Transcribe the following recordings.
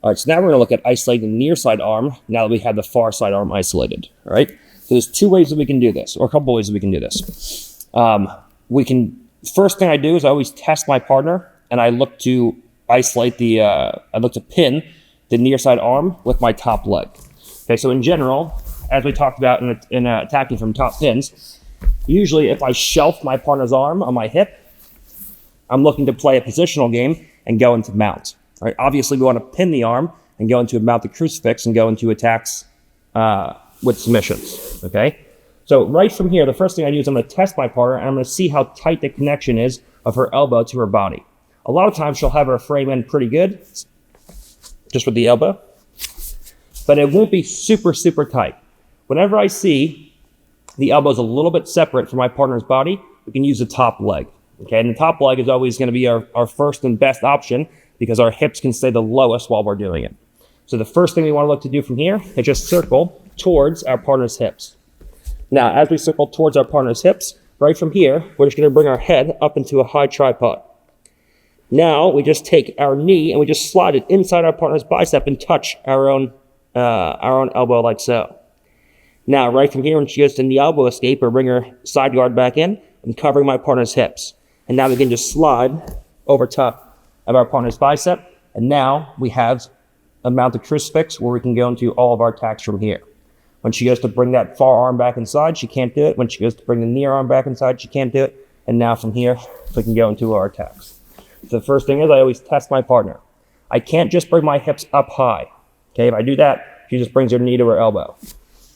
All right, so now we're gonna look at isolating the near side arm now that we have the far side arm isolated, all right? So there's two ways that we can do this, or a couple ways that we can do this. First thing I do is I always test my partner, and I look to isolate I look to pin the near side arm with my top leg. Okay, so in general, as we talked about in attacking from top pins, usually if I shelf my partner's arm on my hip, I'm looking to play a positional game and go into mount. All right, obviously we want to pin the arm and go into a mount the crucifix and go into attacks with submissions, okay? So right from here, the first thing I do is I'm going to test my partner, and I'm going to see how tight the connection is of her elbow to her body. A lot of times she'll have her frame in pretty good, just with the elbow, but it won't be super, super tight. Whenever I see the elbow's a little bit separate from my partner's body, we can use the top leg, okay? And the top leg is always going to be our first and best option because our hips can stay the lowest while we're doing it. So the first thing we want to look to do from here is just circle towards our partner's hips. Now, as we circle towards our partner's hips, right from here, we're just going to bring our head up into a high tripod. Now, we just take our knee and we just slide it inside our partner's bicep and touch our own elbow like so. Now, right from here, when she goes to knee elbow escape, or bring her side guard back in, I'm covering my partner's hips. And now we can just slide over top of our partner's bicep, and now we have a mounted crucifix where we can go into all of our attacks from here. When she goes to bring that far arm back inside, she can't do it. When she goes to bring the near arm back inside, she can't do it. And now from here, we can go into our attacks. So the first thing is I always test my partner. I can't just bring my hips up high. Okay, if I do that, she just brings her knee to her elbow.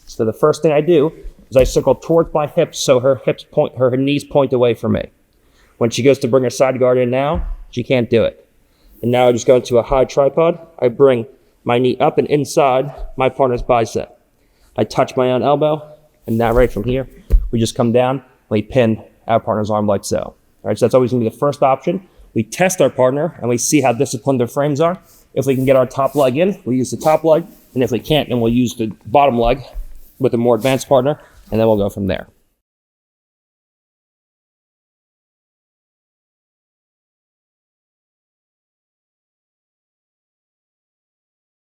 So the first thing I do is I circle towards my hips so her knees point away from me. When she goes to bring her side guard in now, she can't do it. And now I just go into a high tripod. I bring my knee up and inside my partner's bicep. I touch my own elbow, and now right from here, we just come down and we pin our partner's arm like so. All right, so that's always gonna be the first option. We test our partner and we see how disciplined their frames are. If we can get our top leg in, we use the top leg, and if we can't, then we'll use the bottom leg with a more advanced partner, and then we'll go from there.